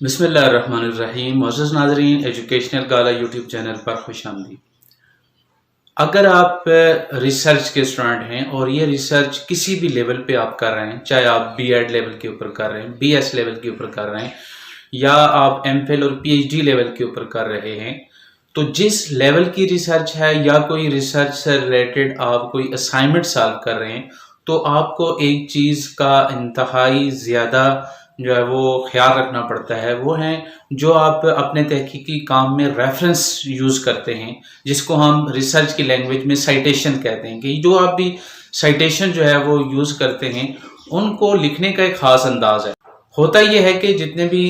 बिस्मिल्लाहिर्रहमानिर्रहीम। मोअज़्ज़ज़ नाज़रीन, एजुकेशनल गाला YouTube channel पर खुशामदीद। अगर आप रिसर्च के स्टूडेंट हैं और ये रिसर्च किसी भी लेवल पे आप कर रहे हैं, चाहे आप बीएड लेवल के ऊपर कर रहे हैं, बीएस लेवल के ऊपर कर रहे हैं, या आप एमफिल और पीएचडी लेवल के ऊपर कर रहे हैं, तो जिस लेवल की रिसर्च है या कोई रिसर्च से रिलेटेड आप कोई असाइनमेंट सॉल्व कर रहे हैं, तो आपको एक चीज़ का इंतहाई ज़्यादा जो है वो ख्याल रखना पड़ता है। वो है जो आप अपने तहकीकी काम में रेफरेंस यूज़ करते हैं, जिसको हम रिसर्च की लैंग्वेज में साइटेशन कहते हैं, कि जो आप भी साइटेशन जो है वो यूज़ करते हैं, उनको लिखने का एक ख़ास अंदाज़ है। होता ये है कि जितने भी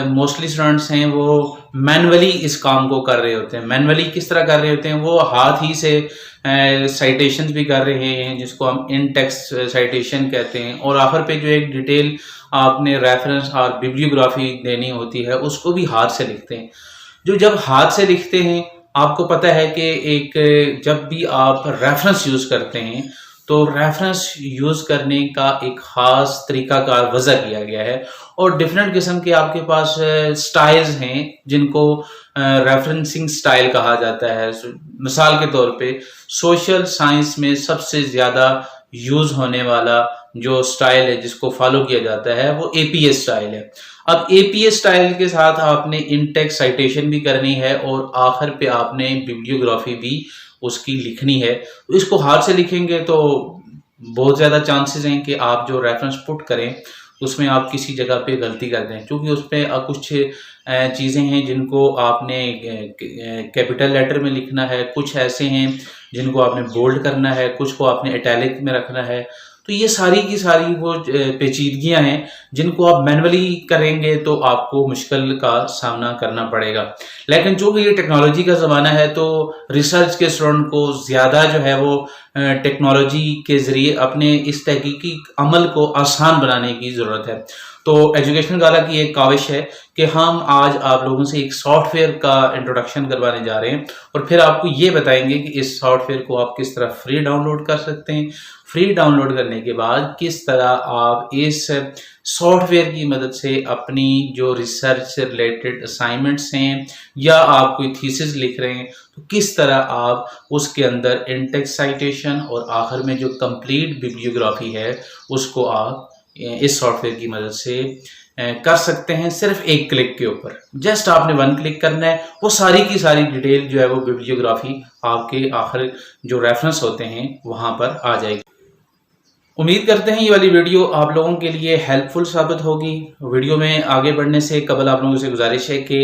मोस्टली स्टूडेंट्स हैं वो मैनुअली इस काम को कर रहे होते हैं। मैनुअली किस तरह कर रहे होते हैं? वो हाथ ही से साइटेशंस भी कर रहे हैं, जिसको हम इन टेक्स्ट साइटेशन कहते हैं, और आखिर पे जो एक डिटेल आपने रेफरेंस और बिब्लियोग्राफी देनी होती है, उसको भी हाथ से लिखते हैं। जब हाथ से लिखते हैं, आपको पता है कि एक जब भी आप रेफरेंस यूज़ करते हैं, तो रेफरेंस यूज़ करने का एक ख़ास तरीक़ाकार वज़ा किया गया है, और डिफरेंट किस्म के आपके पास स्टाइल्स हैं, जिनको रेफरेंसिंग स्टाइल कहा जाता है। मिसाल के तौर पे सोशल साइंस में सबसे ज़्यादा यूज़ होने वाला जो स्टाइल है, जिसको फॉलो किया जाता है, वो एपीएस स्टाइल है। अब एपीएस स्टाइल के साथ आपने इन टेक्स्ट साइटेशन भी करनी है, और आखिर पे आपने बिब्लियोग्राफी भी उसकी लिखनी है। इसको हाथ से लिखेंगे तो बहुत ज़्यादा चांसेस हैं कि आप जो रेफरेंस पुट करें उसमें आप किसी जगह पे गलती कर दें, क्योंकि उसमें कुछ चीज़ें हैं जिनको आपने कैपिटल लेटर में लिखना है, कुछ ऐसे हैं जिनको आपने बोल्ड करना है, कुछ को आपने इटैलिक में रखना है। तो ये सारी की सारी वो पेचीदगियां हैं जिनको आप मैनुअली करेंगे तो आपको मुश्किल का सामना करना पड़ेगा। लेकिन चूंकि ये टेक्नोलॉजी का ज़माना है, तो रिसर्च के स्टूडेंट को ज़्यादा जो है वो टेक्नोलॉजी के ज़रिए अपने इस तहकीकी अमल को आसान बनाने की ज़रूरत है। तो एजुकेशनल गाला की एक काविश है कि हम आज आप लोगों से एक सॉफ्टवेयर का इंट्रोडक्शन करवाने जा रहे हैं, और फिर आपको ये बताएंगे कि इस सॉफ्टवेयर को आप किस तरह फ्री डाउनलोड कर सकते हैं। फ्री डाउनलोड करने के बाद किस तरह आप इस सॉफ्टवेयर की मदद से अपनी जो रिसर्च से रिलेटेड असाइनमेंट्स हैं, या आप कोई थीसिस लिख रहे हैं, तो किस तरह आप उसके अंदर इन टेक्स्ट साइटेशन और आखिर में जो कंप्लीट बिब्लियोग्राफी है उसको आप इस सॉफ्टवेयर की मदद से कर सकते हैं, सिर्फ एक क्लिक के ऊपर। जस्ट आपने वन क्लिक करना है, वो सारी की सारी डिटेल जो है वो बिब्लियोग्राफी आपके आखिर जो रेफरेंस होते हैं वहां पर आ जाएगी। उम्मीद करते हैं ये वाली वीडियो आप लोगों के लिए हेल्पफुल साबित होगी। वीडियो में आगे बढ़ने से कबल आप लोगों से गुजारिश है कि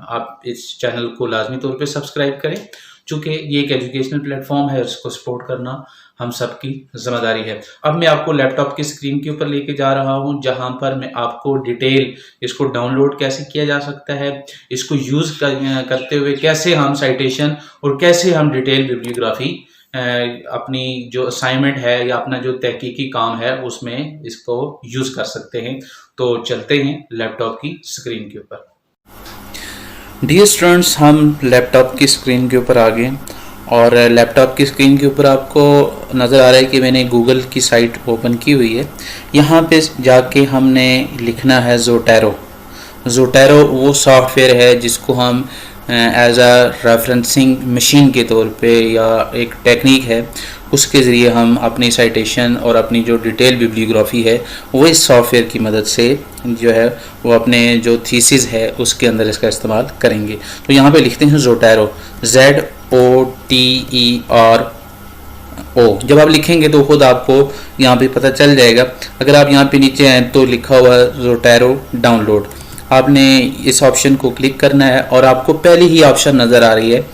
आप इस चैनल को लाजमी तौर पे सब्सक्राइब करें, चूँकि ये एक एजुकेशनल प्लेटफॉर्म है, उसको सपोर्ट करना हम सबकी जिम्मेदारी है। अब मैं आपको लैपटॉप की स्क्रीन के ऊपर लेके जा रहा हूँ, जहाँ पर मैं आपको डिटेल इसको डाउनलोड कैसे किया जा सकता है, इसको यूज़ करते हुए कैसे हम साइटेशन और कैसे हम डिटेल बिब्लियोग्राफी अपनी जो असाइनमेंट है या अपना जो तहकीकी काम है उसमें इसको यूज़ कर सकते हैं। तो चलते हैं लैपटॉप की स्क्रीन के ऊपर। डियर स्टूडेंट्स, हम लैपटॉप की स्क्रीन के ऊपर आ गए, और लैपटॉप की स्क्रीन के ऊपर आपको नज़र आ रहा है कि मैंने गूगल की साइट ओपन की हुई है। यहाँ पे जाके हमने लिखना है ज़ोटैरो। ज़ोटैरो वो सॉफ्टवेयर है जिसको हम एज आ रेफरेंसिंग मशीन के तौर पे, या एक टेक्निक है, उसके ज़रिए हम अपनी साइटेशन और अपनी जो डिटेल बिब्लियोग्राफी है वो इस सॉफ्टवेयर की मदद से जो है वो अपने जो थीसिस है उसके अंदर इसका इस्तेमाल करेंगे। तो यहाँ पे लिखते हैं ज़ोटैरो, ZOTERO। जब आप लिखेंगे तो खुद आपको यहाँ पे पता चल जाएगा। अगर आप यहाँ पे नीचे आए तो लिखा हुआ है ज़ोटैरो डाउनलोड, आपने इस ऑप्शन को क्लिक करना है, और आपको पहली ही ऑप्शन नज़र आ रही है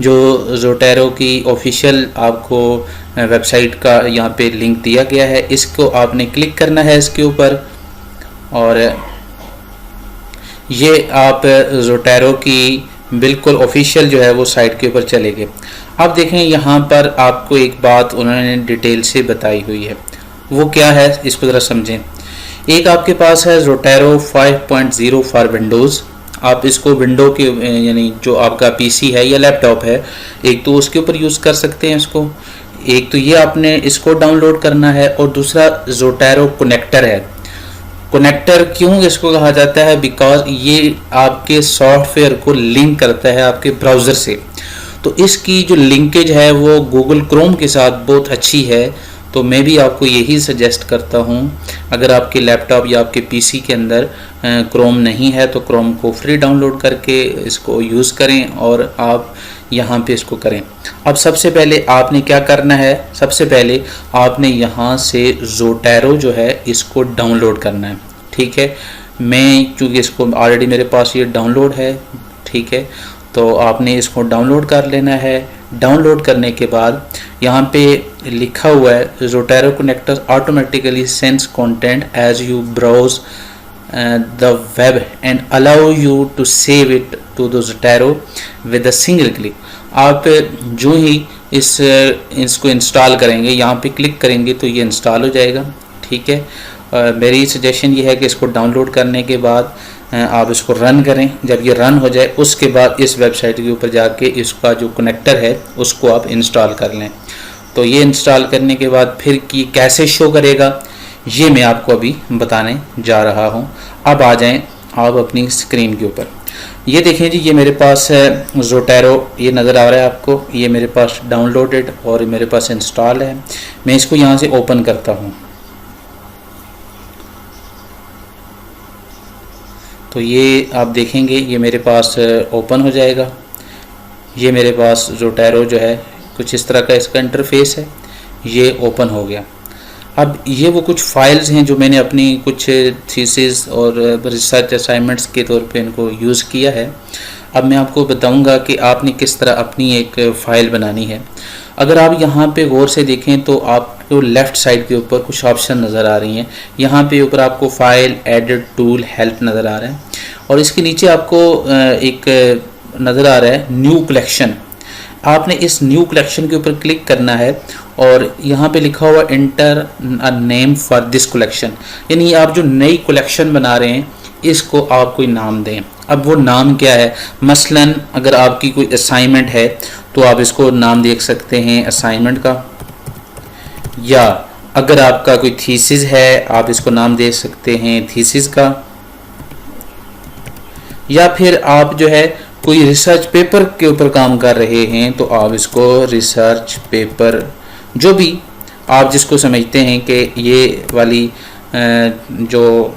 जो ज़ोटैरो की ऑफिशियल आपको वेबसाइट का यहाँ पे लिंक दिया गया है। इसको आपने क्लिक करना है इसके ऊपर, और ये आप ज़ोटैरो की बिल्कुल ऑफिशियल जो है वो साइट के ऊपर चले गए। अब देखें यहाँ पर आपको एक बात उन्होंने डिटेल से बताई हुई है, वो क्या है इसको ज़रा समझें। एक आपके पास है ज़ोटैरो 5.0 फॉर विंडोज़। आप इसको विंडो के यानी जो आपका पीसी है या लैपटॉप है, एक तो उसके ऊपर यूज़ कर सकते हैं इसको। एक तो ये आपने इसको डाउनलोड करना है, और दूसरा ज़ोटैरो कनेक्टर है। कनेक्टर क्यों इसको कहा जाता है? बिकॉज ये आपके सॉफ्टवेयर को लिंक करता है आपके ब्राउज़र से। तो इसकी जो लिंकेज है वो गूगल क्रोम के साथ बहुत अच्छी है। तो मैं भी आपको यही सजेस्ट करता हूँ, अगर आपके लैपटॉप या आपके पीसी के अंदर क्रोम नहीं है तो क्रोम को फ्री डाउनलोड करके इसको यूज़ करें और आप यहाँ पे इसको करें। अब सबसे पहले आपने क्या करना है, सबसे पहले आपने यहाँ से ज़ोटैरो जो है इसको डाउनलोड करना है। ठीक है, मैं क्योंकि इसको ऑलरेडी मेरे पास ये डाउनलोड है, ठीक है, तो आपने इसको डाउनलोड कर लेना है। डाउनलोड करने के बाद यहाँ पे लिखा हुआ है Zotero connector automatically sends content as you browse the web and allow you to save it to the Zotero with a single click. आप जो ही इसको इंस्टॉल करेंगे, यहाँ पे क्लिक करेंगे तो ये इंस्टॉल हो जाएगा। ठीक है, मेरी सजेशन ये है कि इसको डाउनलोड करने के बाद आप इसको रन करें। जब ये रन हो जाए उसके बाद इस वेबसाइट के ऊपर जाके इसका जो कनेक्टर है उसको आप इंस्टॉल कर लें। तो ये इंस्टॉल करने के बाद फिर कि कैसे शो करेगा ये मैं आपको अभी बताने जा रहा हूँ। अब आ जाएं आप अपनी स्क्रीन के ऊपर। ये देखें जी, ये मेरे पास है ज़ोटैरो, ये नज़र आ रहा है आपको, ये मेरे पास डाउनलोडेड और मेरे पास इंस्टॉल है। मैं इसको यहाँ से ओपन करता हूँ तो ये आप देखेंगे ये मेरे पास ओपन हो जाएगा। ये मेरे पास ज़ोटैरो जो है कुछ इस तरह का इसका इंटरफेस है, ये ओपन हो गया। अब ये वो कुछ फाइल्स हैं जो मैंने अपनी कुछ थीसिस और रिसर्च असाइनमेंट्स के तौर पे इनको यूज़ किया है। अब मैं आपको बताऊंगा कि आपने किस तरह अपनी एक फ़ाइल बनानी है। अगर आप यहाँ पे गौर से देखें तो आपको लेफ़्ट साइड के ऊपर कुछ ऑप्शन नज़र आ रही हैं। यहाँ पे ऊपर आपको फाइल, एडिट, टूल, हेल्प नज़र आ रहा है और इसके नीचे आपको एक नज़र आ रहा है न्यू कलेक्शन। आपने इस न्यू कलेक्शन के ऊपर क्लिक करना है और यहाँ पे लिखा हुआ inter a name for this collection, यानी आप जो नई कलेक्शन बना रहे हैं इसको आप कोई नाम दें। अब वो नाम क्या है, मसलन अगर आपकी कोई असाइनमेंट है तो आप इसको नाम देख सकते हैं असाइनमेंट का, या अगर आपका कोई थीसिस है आप इसको नाम दे सकते हैं थीसिस का, या फिर आप जो है कोई रिसर्च पेपर के ऊपर काम कर रहे हैं तो आप इसको रिसर्च पेपर, जो भी आप जिसको समझते हैं कि ये वाली जो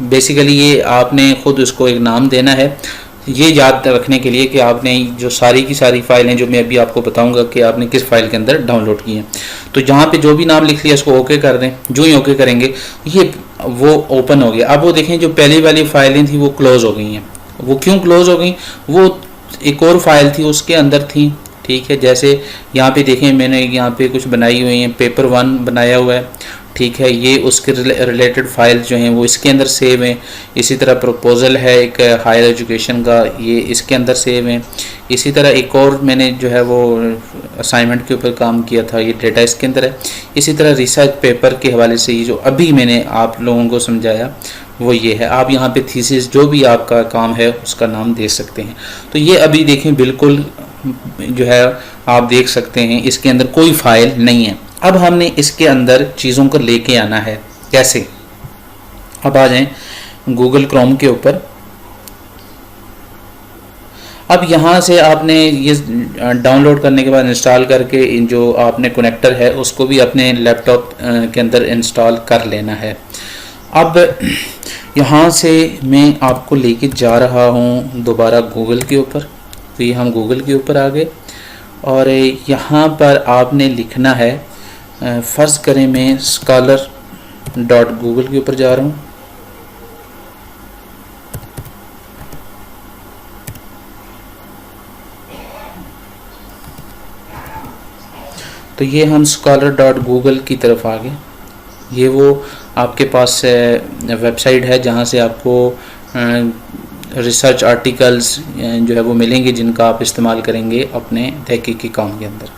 बेसिकली ये आपने ख़ुद उसको एक नाम देना है। ये याद रखने के लिए कि आपने जो सारी की सारी फाइलें जो मैं अभी आपको बताऊंगा कि आपने किस फाइल के अंदर डाउनलोड की हैं, तो जहाँ पे जो भी नाम लिख लिया इसको ओके कर दें। जो ही ओके करेंगे ये वो ओपन हो गया। अब वो देखें जो पहली वाली फाइलें थी वो क्लोज़ हो गई हैं। वो क्यों क्लोज़ हो गई? वो एक और फाइल थी उसके अंदर थी। ठीक है, जैसे यहाँ पे देखें मैंने यहाँ पे कुछ बनाई हुई हैं, पेपर 1 बनाया हुआ है। ठीक है, ये उसके रिलेटेड फाइल्स जो हैं वो इसके अंदर सेव हैं। इसी तरह प्रपोजल है एक हायर एजुकेशन का, ये इसके अंदर सेव हैं। इसी तरह एक और मैंने जो है वो असाइनमेंट के ऊपर काम किया था, ये डेटा इसके अंदर है। इसी तरह रिसर्च पेपर के हवाले से ये जो अभी मैंने आप लोगों को समझाया वो ये है। आप यहाँ पे थीसिस जो भी आपका काम है उसका नाम दे सकते हैं। तो ये अभी देखें बिल्कुल जो है आप देख सकते हैं इसके अंदर कोई फाइल नहीं है। अब हमने इसके अंदर चीज़ों को लेके आना है कैसे? अब आ जाएं गूगल क्रोम के ऊपर। अब यहाँ से आपने ये डाउनलोड करने के बाद इंस्टॉल करके जो आपने कनेक्टर है उसको भी अपने लैपटॉप के अंदर इंस्टॉल कर लेना है। अब यहाँ से मैं आपको लेके जा रहा हूँ दोबारा गूगल के ऊपर। तो ये हम गूगल के ऊपर आ गए और यहाँ पर आपने लिखना है, फ़र्ज़ करें मैं scholar.google के ऊपर जा रहा हूँ। तो ये हम scholar.google की तरफ आ गए। ये वो आपके पास वेबसाइट है जहाँ से आपको रिसर्च आर्टिकल्स जो है वो मिलेंगे जिनका आप इस्तेमाल करेंगे अपने तहकीकी काम के अंदर।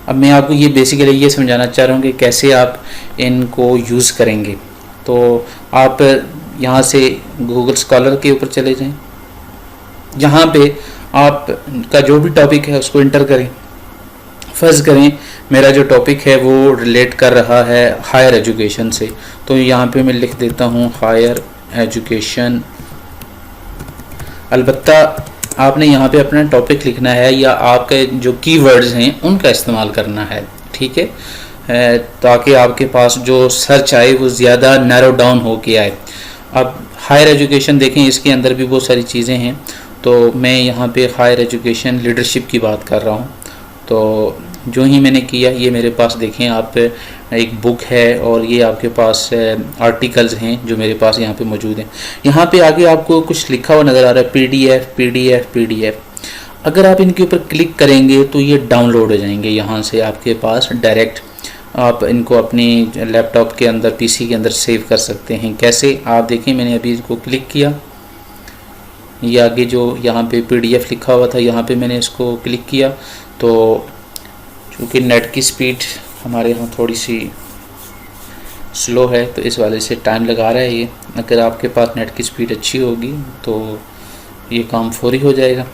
अब मैं आपको ये बेसिकली ये समझाना चाह रहा हूँ कि कैसे आप इनको यूज़ करेंगे। तो आप यहाँ से गूगल स्कॉलर के ऊपर चले जाएं। यहाँ पे आप का जो भी टॉपिक है उसको इंटर करें। फ़र्ज़ करें मेरा जो टॉपिक है वो रिलेट कर रहा है हायर एजुकेशन से, तो यहाँ पे मैं लिख देता हूँ हायर एजुकेशन। अलबत्ता आपने यहाँ पे अपना टॉपिक लिखना है या आपके जो कीवर्ड्स हैं उनका इस्तेमाल करना है, ठीक है, ताकि आपके पास जो सर्च आए वो ज़्यादा नैरो डाउन हो के आए। अब हायर एजुकेशन देखें, इसके अंदर भी बहुत सारी चीज़ें हैं, तो मैं यहाँ पे हायर एजुकेशन लीडरशिप की बात कर रहा हूँ। तो जो ही मैंने किया, ये मेरे पास देखें आप एक बुक है और ये आपके पास आर्टिकल्स हैं जो मेरे पास यहाँ पे मौजूद हैं। यहाँ पे आगे आपको कुछ लिखा हुआ नज़र आ रहा है पीडीएफ पीडीएफ पीडीएफ। अगर आप इनके ऊपर क्लिक करेंगे तो ये डाउनलोड हो जाएंगे यहाँ से आपके पास डायरेक्ट। आप इनको अपनी लैपटॉप के अंदर, पीसी के अंदर सेव कर सकते हैं। कैसे, आप देखें मैंने अभी इसको क्लिक किया, ये आगे जो यहाँ पे पीडीएफ लिखा हुआ था यहाँ पे मैंने इसको क्लिक किया, तो चूँकि नेट की स्पीड हमारे यहाँ थोड़ी सी स्लो है तो इस वाले से टाइम लगा रहा है ये। अगर आपके पास नेट की स्पीड अच्छी होगी तो ये काम फौरी हो जाएगा।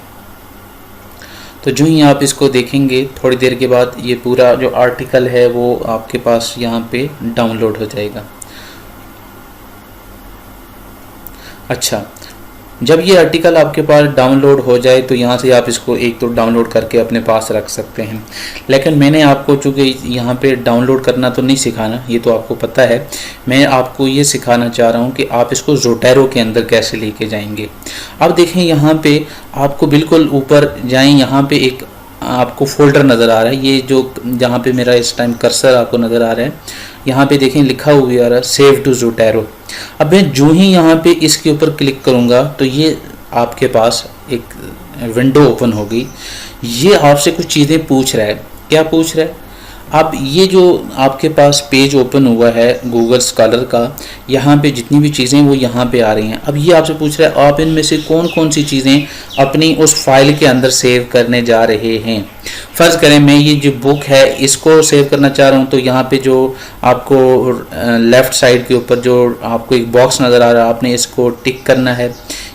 तो जो ही आप इसको देखेंगे थोड़ी देर के बाद ये पूरा जो आर्टिकल है वो आपके पास यहाँ पे डाउनलोड हो जाएगा। अच्छा, जब ये आर्टिकल आपके पास डाउनलोड हो जाए तो यहाँ से आप इसको एक तो डाउनलोड करके अपने पास रख सकते हैं। लेकिन मैंने आपको चूँकि यहाँ पे डाउनलोड करना तो नहीं सिखाना, ये तो आपको पता है, मैं आपको ये सिखाना चाह रहा हूँ कि आप इसको ज़ोटैरो के अंदर कैसे लेके जाएंगे। अब देखें यहाँ पे आपको बिल्कुल ऊपर जाएं, यहाँ पे एक आपको फोल्डर नज़र आ रहा है, ये जो जहाँ पे मेरा इस टाइम कर्सर आपको नज़र आ रहा है, यहाँ पे देखें लिखा हुआ आ रहा है सेव टू ज़ोटैरो। अब मैं जो ही यहाँ पे इसके ऊपर क्लिक करूँगा तो ये आपके पास एक विंडो ओपन होगी। ये आपसे कुछ चीज़ें पूछ रहा है। क्या पूछ रहा है? अब ये जो आपके पास पेज ओपन हुआ है गूगल स्कॉलर का, यहाँ पे जितनी भी चीज़ें वो यहाँ पे आ रही हैं। अब ये आपसे पूछ रहा है आप इनमें से कौन कौन सी चीज़ें अपनी उस फाइल के अंदर सेव करने जा रहे हैं। फ़र्ज़ करें मैं ये जो बुक है इसको सेव करना चाह रहा हूँ, तो यहाँ पे जो आपको लेफ़्ट साइड के ऊपर जो आपको एक बॉक्स नज़र आ रहा है, आपने इसको टिक करना है।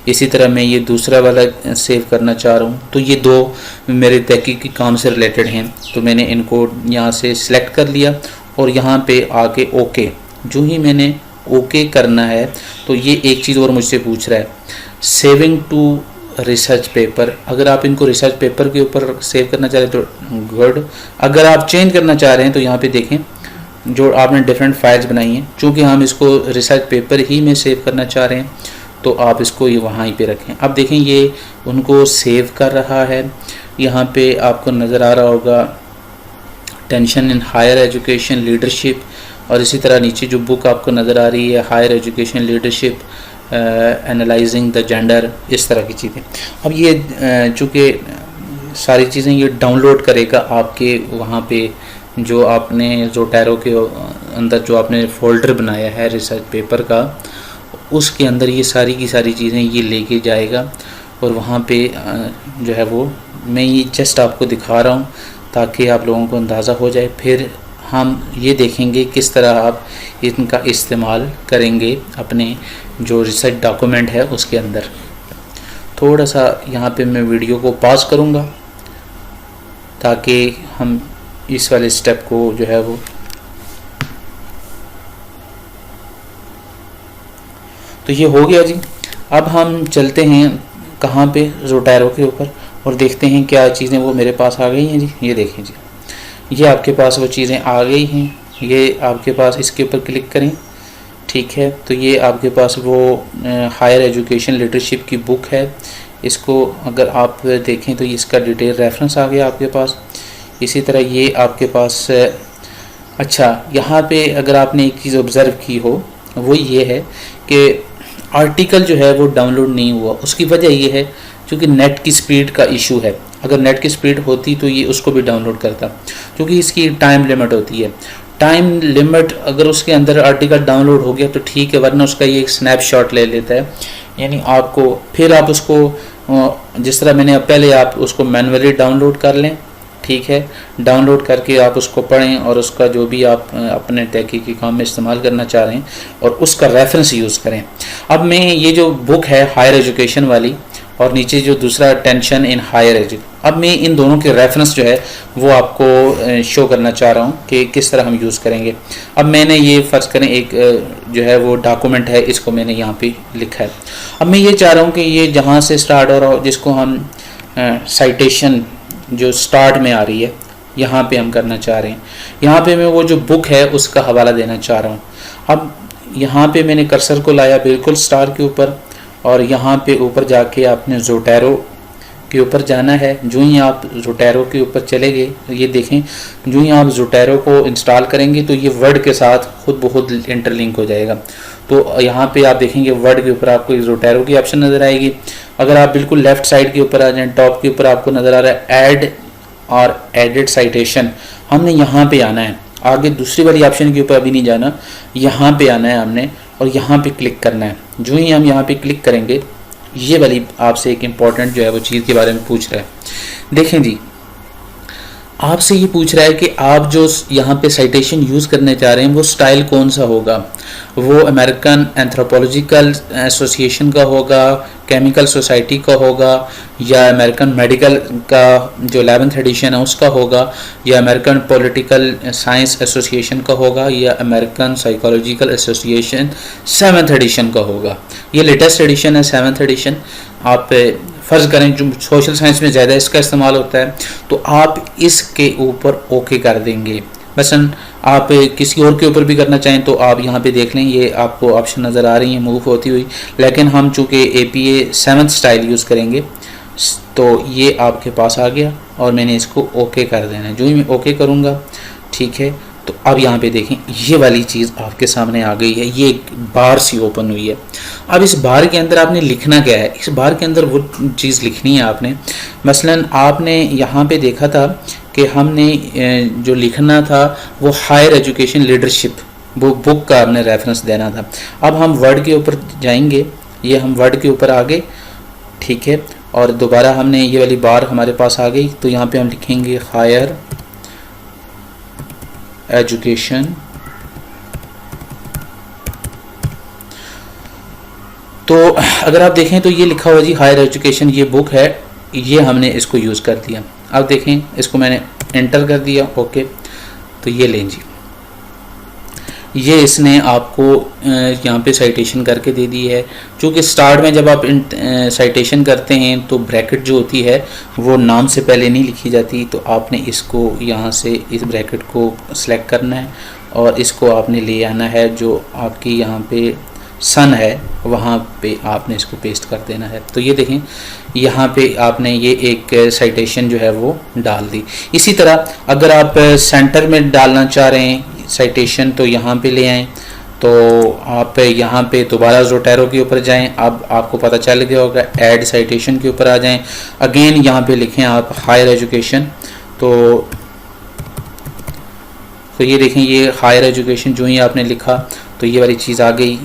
इसी तरह मैं ये दूसरा वाला सेव करना चाह रहा हूँ, तो ये दो मेरे तहकीकी काम से रिलेटेड हैं, तो मैंने इनको यहाँ से सिलेक्ट कर लिया और यहाँ पे आके ओके। जो ही मैंने ओके करना है तो ये एक चीज़ और मुझसे पूछ रहा है सेविंग टू रिसर्च पेपर। अगर आप इनको रिसर्च पेपर के ऊपर सेव करना चाह रहे हैं तो गुड। अगर आप चेंज करना चाह रहे हैं तो यहाँ पे देखें जो आपने डिफरेंट फाइल्स बनाई हैं, चूँकि हम इसको रिसर्च पेपर ही में सेव करना चाह रहे हैं तो आप इसको ये वहाँ ही पे रखें। अब देखें ये उनको सेव कर रहा है। यहाँ पे आपको नज़र आ रहा होगा tension in higher education leadership, और इसी तरह नीचे जो बुक आपको नज़र आ रही है higher education leadership analysing the gender, इस तरह की चीज़ें। अब ये चूँकि सारी चीज़ें ये डाउनलोड करेगा आपके वहाँ पे जो आपने ज़ोटैरो के अंदर जो आपने फ़ोल्डर बनाया है रिसर्च पेपर का, उसके अंदर ये सारी की सारी चीज़ें ये लेके जाएगा और वहाँ पे जो है वो मैं ये जस्ट आपको दिखा रहा हूँ ताकि आप लोगों को अंदाज़ा हो जाए। फिर हम ये देखेंगे किस तरह आप इनका इस्तेमाल करेंगे अपने जो रिसर्च डॉक्यूमेंट है उसके अंदर। थोड़ा सा यहाँ पे मैं वीडियो को पॉज करूँगा ताकि हम इस वाले स्टेप को जो है वो, तो ये हो गया जी। अब हम चलते हैं कहाँ पे, ज़ोटैरो के ऊपर, और देखते हैं क्या चीज़ें वो मेरे पास आ गई हैं जी। ये देखें जी, ये आपके पास वो चीज़ें आ गई हैं। ये आपके पास इसके ऊपर क्लिक करें, ठीक है, तो ये आपके पास वो हायर एजुकेशन लीडरशिप की बुक है। इसको अगर आप देखें तो इसका डिटेल रेफरेंस आ गया आपके पास। इसी तरह ये आपके पास अच्छा, यहाँ पे अगर आपने एक चीज़ ऑब्ज़र्व की हो वो ये है कि आर्टिकल जो है वो डाउनलोड नहीं हुआ। उसकी वजह ये है क्योंकि नेट की स्पीड का इशू है। अगर नेट की स्पीड होती तो ये उसको भी डाउनलोड करता, क्योंकि इसकी टाइम लिमिट होती है। टाइम लिमिट अगर उसके अंदर आर्टिकल डाउनलोड हो गया तो ठीक है, वरना उसका ये एक स्नैपशॉट ले लेता है। यानी आपको फिर आप उसको जिस तरह मैंने पहले आप उसको मैनुअली डाउनलोड कर लें, ठीक है, डाउनलोड करके आप उसको पढ़ें और उसका जो भी आप अपने तहकीकी काम में इस्तेमाल करना चाह रहे हैं और उसका रेफरेंस यूज़ करें। अब मैं ये जो बुक है हायर एजुकेशन वाली और नीचे जो दूसरा टेंशन इन हायर एजुकेशन, अब मैं इन दोनों के रेफरेंस जो है वो आपको शो करना चाह रहा हूँ कि किस तरह हम यूज़ करेंगे। अब मैंने ये फ़र्ज़ करें एक जो है वो डॉक्यूमेंट है, इसको मैंने यहाँ पे लिखा है। अब मैं ये चाह रहा हूँ कि ये जहाँ से स्टार्ट हो रहा हो, जिसको हम साइटेशन जो स्टार्ट में आ रही है यहाँ पे हम करना चाह रहे हैं, यहाँ पे मैं वो जो बुक है उसका हवाला देना चाह रहा हूँ। अब यहाँ पे मैंने कर्सर को लाया बिल्कुल स्टार के ऊपर, और यहाँ पे ऊपर जाके आपने ज़ोटैरो के ऊपर जाना है। जो ही आप ज़ोटैरो के ऊपर चले गए, ये देखें जो ही आप ज़ोटैरो को इंस्टॉल करेंगे तो ये वर्ड के साथ खुद ब खुद इंटरलिंक हो जाएगा। तो यहाँ पे आप देखेंगे वर्ड के ऊपर आपको ज़ोटैरो की ऑप्शन नज़र आएगी। अगर आप बिल्कुल लेफ़्ट साइड के ऊपर आ जाएँ, टॉप के ऊपर आपको नज़र आ रहा है ऐड और एडिट साइटेशन, हमने यहाँ पे आना है। आगे दूसरी वाली ऑप्शन के ऊपर अभी नहीं जाना, यहाँ पे आना है हमने और यहाँ पे क्लिक करना है। जो ही हम यहाँ पे क्लिक करेंगे, ये वाली आपसे एक इम्पॉर्टेंट जो है वो चीज़ के बारे में पूछ रहा है। देखें जी, आपसे ये पूछ रहा है कि आप जो यहाँ पे साइटेशन यूज़ करने चाह रहे हैं वो स्टाइल कौन सा होगा, वो अमेरिकन एंथ्रोपोलॉजिकल एसोसिएशन का होगा, केमिकल सोसाइटी का होगा, या अमेरिकन मेडिकल का जो 11th एडिशन है उसका होगा, या अमेरिकन पॉलिटिकल साइंस एसोसिएशन का होगा, या American psychological association 7th addition का होगा। ये लेटेस्ट एडिशन है 7th एडिशन। आप फ़र्ज़ करें जो सोशल साइंस में ज़्यादा इसका इस्तेमाल होता है, तो आप इसके ऊपर ओके कर देंगे। मसलन आप किसी और के ऊपर भी करना चाहें तो आप यहाँ पे देख लें, ये आपको ऑप्शन नज़र आ रही है मूव होती हुई, लेकिन हम चूँकि APA 7th स्टाइल यूज़ करेंगे तो ये आपके पास आ गया और मैंने इसको ओके कर देना है। जो ही मैं ओके करूँगा, ठीक है, तो अब यहाँ पे देखें ये वाली चीज़ आपके सामने आ गई है, ये एक बार सी ओपन हुई है। अब इस बार के अंदर आपने लिखना क्या है, इस बार के अंदर वो चीज़ लिखनी है आपने। मसलन आपने यहाँ पे देखा था कि हमने जो लिखना था वो हायर एजुकेशन लीडरशिप, वो बुक का हमने रेफरेंस देना था। अब हम वर्ड के ऊपर जाएंगे, ये हम वर्ड के ऊपर आ गए, ठीक है, और दोबारा हमने ये वाली बार हमारे पास आ गई, तो यहाँ पे हम लिखेंगे हायर एजुकेशन तो अगर आप देखें तो ये लिखा हुआ जी हायर एजुकेशन, ये बुक है, ये हमने इसको यूज़ कर दिया। अब देखें इसको मैंने एंटर कर दिया, ओके, तो ये लें जी, ये इसने आपको यहाँ पे साइटेशन करके दे दी है। चूँकि स्टार्ट में जब आप साइटेशन करते हैं तो ब्रैकेट जो होती है वो नाम से पहले नहीं लिखी जाती, तो आपने इसको यहाँ से इस ब्रैकेट को सिलेक्ट करना है और इसको आपने ले आना है, जो आपकी यहाँ पे सन है वहाँ पे आपने इसको पेस्ट कर देना है। तो ये देखें यहाँ पे आपने ये एक साइटेशन जो है वो डाल दी। इसी तरह अगर आप सेंटर में डालना चाह रहे हैं साइटेशन, तो यहाँ पे ले आएँ, तो आप यहाँ पे दोबारा ज़ोटैरो के ऊपर जाएं। अब आपको पता चल गया होगा, ऐड साइटेशन के ऊपर आ जाएं, अगेन यहाँ पे लिखें आप हायर एजुकेशन। तो ये देखें ये हायर एजुकेशन जो ही आपने लिखा तो ये वाली चीज़ आ गई।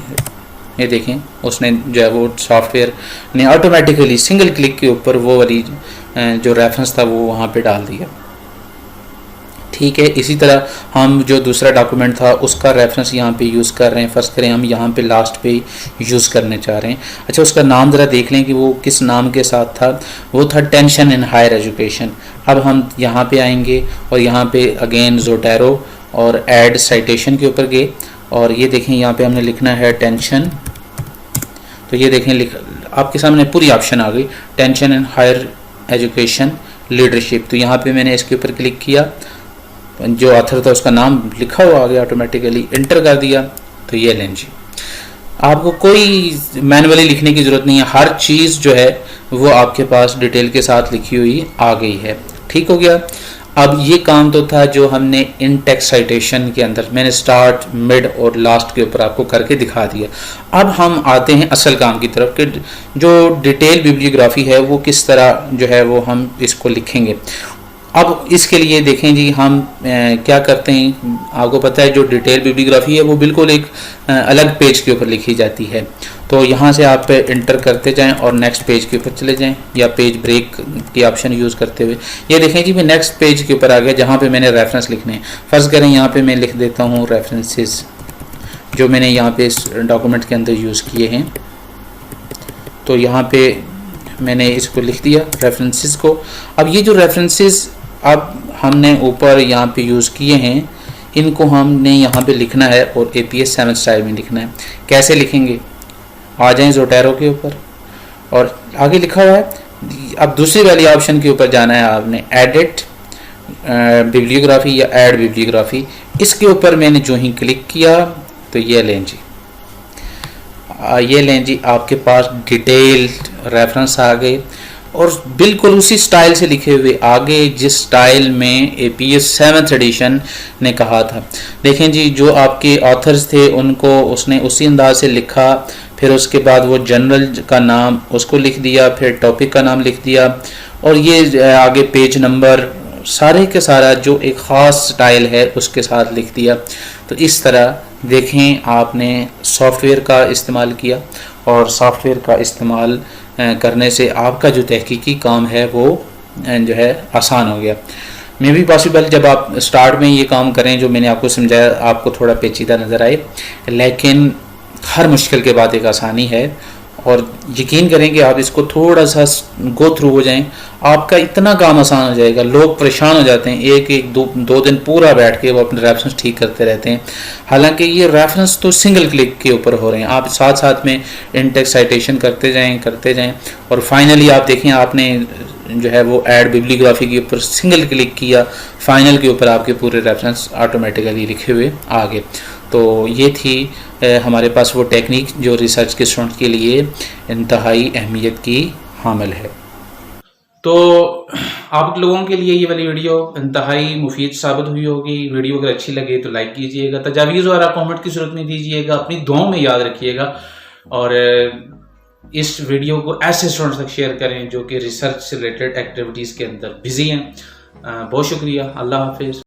ये देखें उसने जो है वो सॉफ्टवेयर ने ऑटोमेटिकली सिंगल क्लिक के ऊपर वो वाली जो रेफरेंस था वो वहाँ पे डाल दिया, ठीक है। इसी तरह हम जो दूसरा डॉक्यूमेंट था उसका रेफरेंस यहाँ पे यूज़ कर रहे हैं। फर्स्ट करें हम यहाँ पे लास्ट पे यूज़ करने चाह रहे हैं। अच्छा, उसका नाम ज़रा देख लें कि वो किस नाम के साथ था। वो था टेंशन इन हायर एजुकेशन। अब हम यहाँ पे आएंगे और यहाँ पे अगेन ज़ोटैरो और ऐड साइटेशन के ऊपर गए और ये देखें यहाँ पे हमने लिखना है टेंशन। तो ये देखें आपके सामने पूरी ऑप्शन आ गई, tension in higher education leadership. तो यहाँ पे मैंने इसके ऊपर क्लिक किया, जो ऑथर था उसका नाम लिखा हुआ आ गया, ऑटोमेटिकली एंटर कर दिया। तो ये लें जी, आपको कोई मैनुअली लिखने की ज़रूरत नहीं है, हर चीज़ जो है वो आपके पास डिटेल के साथ लिखी हुई आ गई है। ठीक हो गया। अब ये काम तो था जो हमने इन टेक्स्ट साइटेशन के अंदर मैंने स्टार्ट, मिड और लास्ट के ऊपर आपको करके दिखा दिया। अब हम आते हैं असल काम की तरफ कि जो डिटेल बिब्लियोग्राफी है वो किस तरह जो है वो हम इसको लिखेंगे। अब इसके लिए देखें जी, हम क्या करते हैं, आपको पता है जो डिटेल बिब्लियोग्राफी है वो बिल्कुल एक अलग पेज के ऊपर लिखी जाती है। तो यहाँ से आप इंटर करते जाएं और नेक्स्ट पेज के ऊपर चले जाएं या पेज ब्रेक की ऑप्शन यूज़ करते हुए ये देखें जी मैं नेक्स्ट पेज के ऊपर आ गया जहाँ पे मैंने रेफरेंस लिखने हैं। फ़र्ज़ करें यहाँ पे मैं लिख देता हूँ रेफरेंसेस जो मैंने यहाँ पे इस डॉक्यूमेंट के अंदर यूज़ किए हैं। तो यहाँ पे मैंने इसको लिख दिया रेफरेंसेस को। अब ये जो रेफरेंसेस अब हमने ऊपर यहाँ पे यूज़ किए हैं, इनको हमने यहाँ पे लिखना है और APS 7 स्टाइल में लिखना है। कैसे लिखेंगे, आ जाएं ज़ोटैरो के ऊपर और आगे लिखा हुआ है, अब दूसरी वाली ऑप्शन के ऊपर जाना है आपने, एडिट बिब्लियोग्राफी या ऐड बिब्लियोग्राफी। इसके ऊपर मैंने जो ही क्लिक किया तो ये लें जी, ये लें जी आपके पास डिटेल्ड रेफरेंस आ गए और बिल्कुल उसी स्टाइल से लिखे हुए आगे जिस स्टाइल में APS 7th एडिशन ने कहा था। देखें जी, जो आपके ऑथर्स थे उनको उसने उसी अंदाज से लिखा, फिर उसके बाद वो जनरल का नाम उसको लिख दिया, फिर टॉपिक का नाम लिख दिया और ये आगे पेज नंबर सारे के सारा जो एक ख़ास स्टाइल है उसके साथ लिख दिया। तो इस तरह देखें आपने सॉफ्टवेयर का इस्तेमाल किया और सॉफ्टवेयर का इस्तेमाल करने से आपका जो तहकीकी काम है वो जो है आसान हो गया। मे बी पॉसिबल जब आप स्टार्ट में ये काम करें जो मैंने आपको समझाया आपको थोड़ा पेचीदा नज़र आए, लेकिन हर मुश्किल के बाद एक आसानी है और यकीन करें कि आप इसको थोड़ा सा गो थ्रू हो जाएं, आपका इतना काम आसान हो जाएगा। लोग परेशान हो जाते हैं, एक दो दिन पूरा बैठ के वो अपने रेफरेंस ठीक करते रहते हैं, हालांकि ये रेफरेंस तो सिंगल क्लिक के ऊपर हो रहे हैं। आप साथ साथ में इन-टेक्स्ट साइटेशन करते जाएं और फाइनली आप देखें आपने जो है वो ऐड बिब्लियोग्राफी के ऊपर सिंगल क्लिक किया, फाइनल के ऊपर आपके पूरे रेफरेंस ऑटोमेटिकली लिखे हुए आ गए। तो ये थी हमारे पास वो टेक्निक जो रिसर्च के स्टूडेंट के लिए इंतहाई अहमियत की हामिल है। तो आप लोगों के लिए ये वाली वीडियो इंतहाई मुफीद साबित हुई होगी। वीडियो अगर अच्छी लगे तो लाइक कीजिएगा, तजावीज़ और कमेंट की ज़रूरत नहीं दीजिएगा, अपनी दुआओं में याद रखिएगा और इस वीडियो को ऐसे स्टूडेंट्स तक शेयर करें जो कि रिसर्च से रिलेटेड एक्टिविटीज़ के अंदर बिजी हैं। बहुत शुक्रिया, अल्लाह हाफिज़।